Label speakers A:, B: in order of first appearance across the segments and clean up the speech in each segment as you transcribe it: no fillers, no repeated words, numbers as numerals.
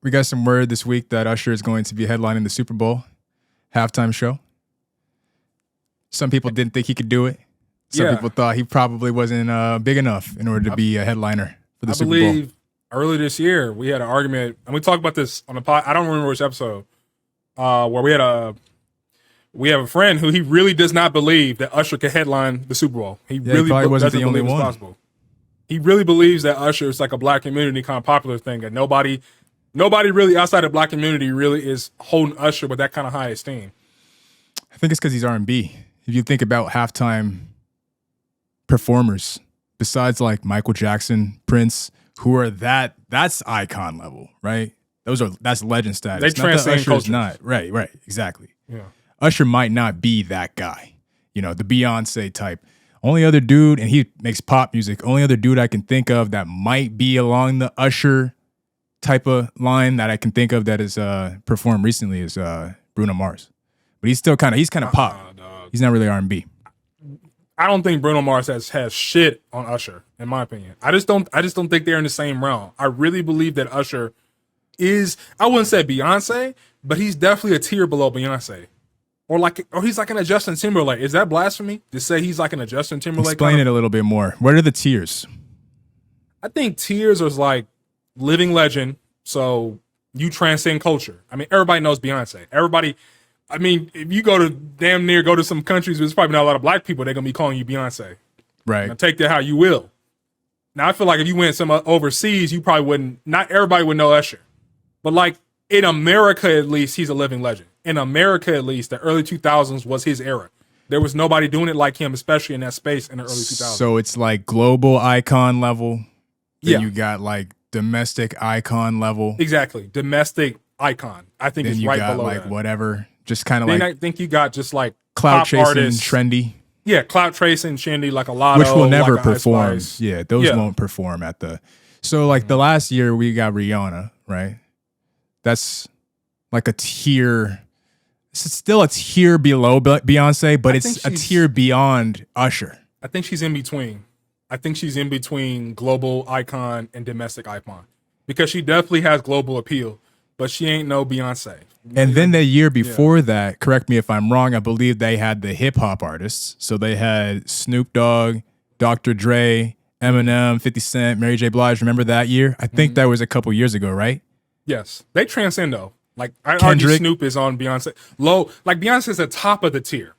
A: We got some word this week that Usher is going to be headlining the Super Bowl halftime show. Some people didn't think he could do it. Some people thought he probably wasn't big enough in order to be a headliner for the Super Bowl.
B: I believe early this year we had an argument, and we talked about this on the pod. I don't remember which episode, where we have a friend who he really does not believe that Usher could headline the Super Bowl. He really
A: probably wasn't
B: doesn't
A: the only
B: believe it's
A: one.
B: possible. He really believes that Usher is like a black community kind of popular thing, and nobody really outside the black community really is holding Usher with that kind of high esteem.
A: I think it's because he's R&B. If you think about halftime performers, besides like Michael Jackson, Prince, who are that's icon level, right? That's legend status.
B: They transcend cultures.
A: Right, exactly.
B: Yeah.
A: Usher might not be that guy, the Beyonce type. Only other dude, and he makes pop music, only other dude I can think of that might be along the Usher type of line that I can think of that is performed recently is Bruno Mars. But he's still kind of pop.
B: Dog.
A: He's not really R&B.
B: I don't think Bruno Mars has shit on Usher, in my opinion. I just don't think they're in the same realm. I really believe that Usher is, I wouldn't say Beyonce, but he's definitely a tier below Beyonce. Or he's like an Justin Timberlake. Is that blasphemy to say he's like an Justin Timberlake?
A: Explain it a little bit more. What are the tiers?
B: I think tiers is like living legend. So you transcend culture. I mean, everybody knows Beyonce. If you go to some countries where there's probably not a lot of black people, they're going to be calling you Beyonce.
A: Right.
B: Now take that how you will. Now, I feel like if you went some overseas, you probably wouldn't, not everybody would know Usher. But like in America, at least, he's a living legend. In America, at least, the early 2000s was his era. There was nobody doing it like him, especially in that space in the early 2000s.
A: So it's like global icon level.
B: Yeah.
A: You got like domestic icon level.
B: Exactly. Domestic icon. I think it's right below that.
A: Then you got like whatever. Just kind of
B: then
A: like.
B: I think you got just like
A: clout
B: pop
A: chasing,
B: artists.
A: trendy.
B: Yeah, clout chasing, trendy, like a lot
A: Which will never
B: like a Ice
A: perform.
B: Spice.
A: Yeah, those won't perform at the. So like the last year we got Rihanna, right? That's like a tier. It's still a tier below Beyonce, but it's a tier beyond Usher.
B: I think she's in between. I think she's in between global icon and domestic icon because she definitely has global appeal, but she ain't no Beyonce.
A: And then the year before that, correct me if I'm wrong, I believe they had the hip hop artists. So they had Snoop Dogg, Dr. Dre, Eminem, 50 Cent, Mary J. Blige. Remember that year? I think that was a couple years ago, right?
B: Yes. They transcend though. Like I argue Snoop is on Beyonce. Low, like Beyonce's at the top of the tier,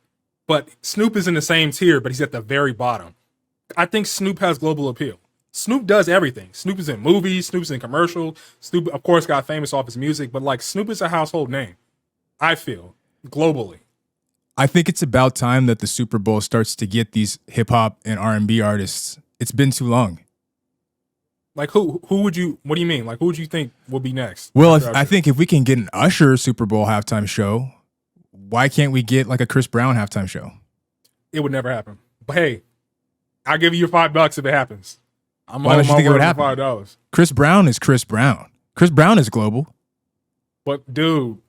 B: but Snoop is in the same tier, but he's at the very bottom. I think Snoop has global appeal. Snoop does everything. Snoop is in movies. Snoop's in commercials. Snoop, of course, got famous off his music, but like Snoop is a household name, I feel, globally.
A: I think it's about time that the Super Bowl starts to get these hip hop and R&B artists. It's been too long.
B: Like what do you mean? Like who would you think will be next?
A: Well, I think if we can get an Usher Super Bowl halftime show, why can't we get like a Chris Brown halftime show?
B: It would never happen. But hey, I'll give you your $5 if it happens.
A: Why don't you think it would happen?
B: $5.
A: Chris Brown is Chris Brown. Chris Brown is global.
B: But dude,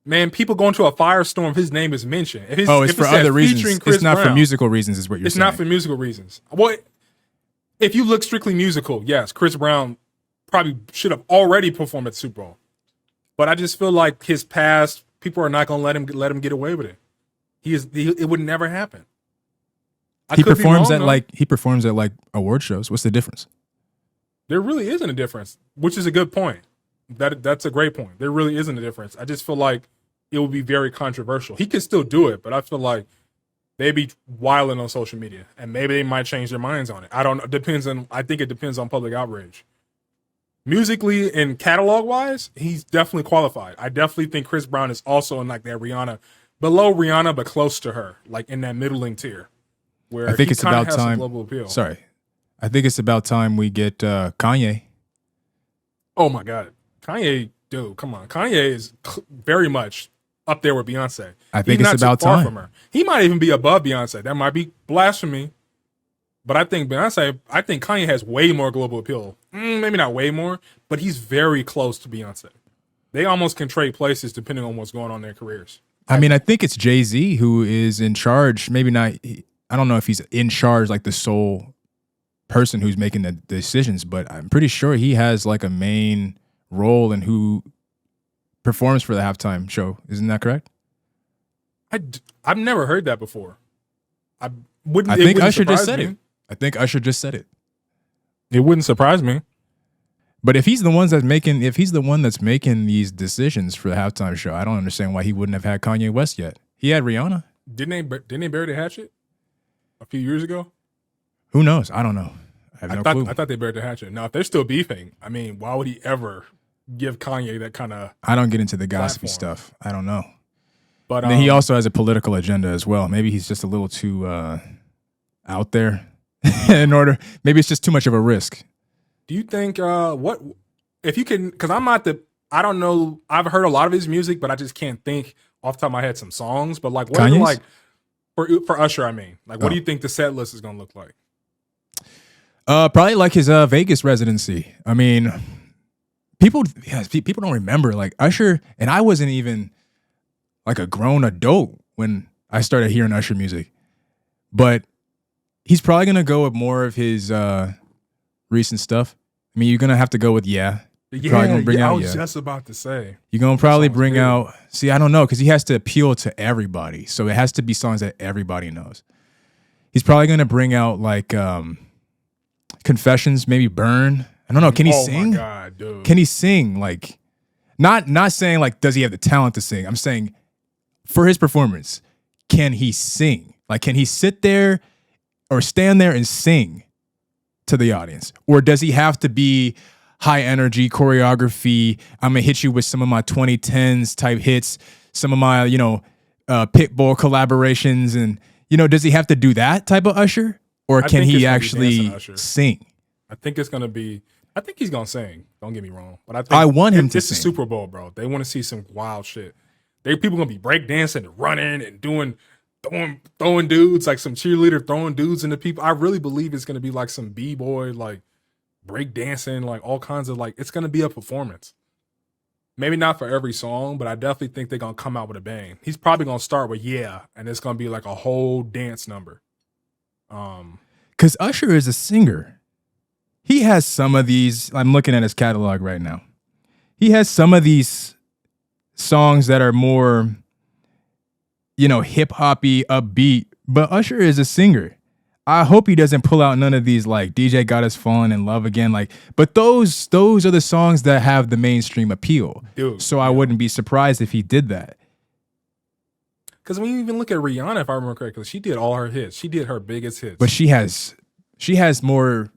B: man, people going to a firestorm if his name is mentioned.
A: It's for other reasons. It's not for musical reasons, is what you're saying.
B: It's not for musical reasons. Well, if you look strictly musical, yes, Chris Brown probably should have already performed at the Super Bowl. But I just feel like his past, people are not going to let him get away with it. It would never happen.
A: He performs at like award shows. What's the difference?
B: There really isn't a difference, which is a good point. That's a great point. There really isn't a difference. I just feel like it would be very controversial. He could still do it, but I feel like they'd be wilding on social media, and maybe they might change their minds on it. I don't know. I think it depends on public outrage. Musically and catalog wise, he's definitely qualified. I definitely think Chris Brown is also in like that Rihanna, below Rihanna, but close to her, like in that middling tier. Where
A: I think it's about time.
B: Global appeal.
A: Sorry, I think it's about time we get Kanye.
B: Oh my God, Kanye, dude, come on. Kanye is very much up there with Beyonce.
A: I think
B: He's
A: it's
B: not
A: about
B: too far
A: time.
B: from her. He might even be above Beyonce. That might be blasphemy. But I think Kanye has way more global appeal. Maybe not way more, but he's very close to Beyonce. They almost can trade places depending on what's going on in their careers.
A: I mean, I think it's Jay-Z who is in charge. Maybe not. I don't know if he's in charge, like the sole person who's making the decisions, but I'm pretty sure he has like a main role in who performs for the halftime show. Isn't that correct?
B: I've never heard that before. I
A: I think Usher just said it. I think Usher just said it.
B: It wouldn't surprise me.
A: But if he's the one that's making these decisions for the halftime show, I don't understand why he wouldn't have had Kanye West yet. He had Rihanna.
B: Didn't they bury the hatchet a few years ago?
A: Who knows? I don't know. I have no clue.
B: I thought they buried the hatchet. Now, if they're still beefing, I mean, why would he ever give Kanye that kind of?
A: I don't get into the gossipy stuff. I don't know.
B: But
A: then he also has a political agenda as well. Maybe he's just a little too out there. Maybe it's just too much of a risk.
B: Do you think what if you can? Because I don't know. I've heard a lot of his music, but I just can't think off the top of my head some songs. But like, what are like for Usher? I mean, like, what do you think the set list is gonna look like?
A: Probably like his Vegas residency. I mean, people don't remember like Usher, and I wasn't even like a grown adult when I started hearing Usher music, but he's probably gonna go with more of his recent stuff. I mean, you're gonna have to go with
B: I was just about to say
A: you're gonna probably bring out. See, I don't know because he has to appeal to everybody, so it has to be songs that everybody knows. He's probably gonna bring out like Confessions, maybe Burn. I don't know. Can he sing?
B: Oh my God, dude.
A: Can he sing? Like, not saying like does he have the talent to sing? I'm saying for his performance, can he sing? Like, can he sit there or stand there and sing to the audience? Or does he have to be high energy choreography? I'm gonna hit you with some of my 2010s type hits, some of my, Pitbull collaborations. And, does he have to do that type of Usher? Or can he actually sing?
B: I think he's going to sing. Don't get me wrong. But I think
A: I want him to
B: it's
A: sing.
B: the Super Bowl, bro. They want to see some wild shit. People going to be breakdancing and running and throwing dudes, like some cheerleader throwing dudes into people. I really believe it's going to be like some B-boy, like breakdancing, like all kinds of like, it's going to be a performance. Maybe not for every song, but I definitely think they're going to come out with a bang. He's probably going to start with Yeah, and it's going to be like a whole dance number.
A: Because Usher is a singer. He has some of these. I'm looking at his catalog right now. He has some of these songs that are more, hip hoppy, upbeat. But Usher is a singer. I hope he doesn't pull out none of these like DJ Got Us Falling in Love Again. Like, but those are the songs that have the mainstream appeal.
B: Dude,
A: so I wouldn't be surprised if he did that.
B: Because when you even look at Rihanna, if I remember correctly, she did all her hits. She did her biggest hits.
A: But she has more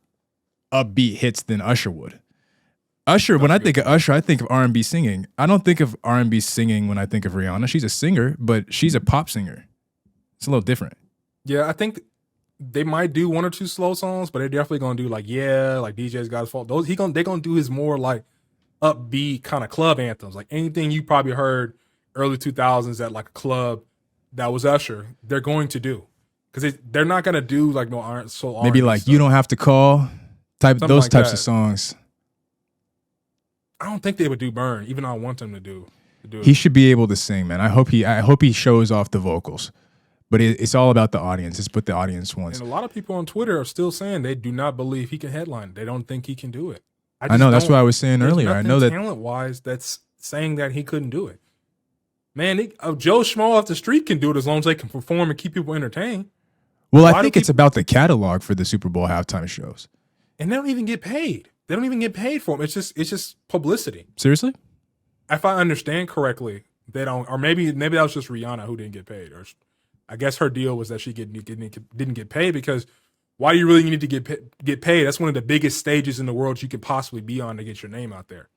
A: upbeat hits than Usher would. When I think of Usher, I think of R&B singing. I don't think of R&B singing when I think of Rihanna. She's a singer, but she's a pop singer. It's a little different.
B: Yeah, I think they might do one or two slow songs, but they're definitely gonna do like like DJ's Got His Fault. They're gonna do his more like upbeat kind of club anthems, like anything you probably heard early 2000s at like a club. That was Usher. They're going to do because they're not going to do like no R&B.
A: Maybe like stuff. You Don't Have to Call those types of songs.
B: I don't think they would do Burn, even though I want them to do it.
A: He should be able to sing, man. I hope he shows off the vocals, but it's all about the audience. It's what the audience wants.
B: And a lot of people on Twitter are still saying they do not believe he can headline. They don't think he can do it.
A: I know that's what I was saying earlier. I know that
B: talent wise, that's saying that he couldn't do it. Man, Joe Schmo off the street can do it as long as they can perform and keep people entertained.
A: Well, I think it's about the catalog for the Super Bowl halftime shows.
B: And they don't even get paid. They don't even get paid for them. It's just publicity.
A: Seriously?
B: If I understand correctly, they don't. Or maybe that was just Rihanna who didn't get paid. Or I guess her deal was that she didn't get paid because why do you really need to get paid? That's one of the biggest stages in the world you could possibly be on to get your name out there.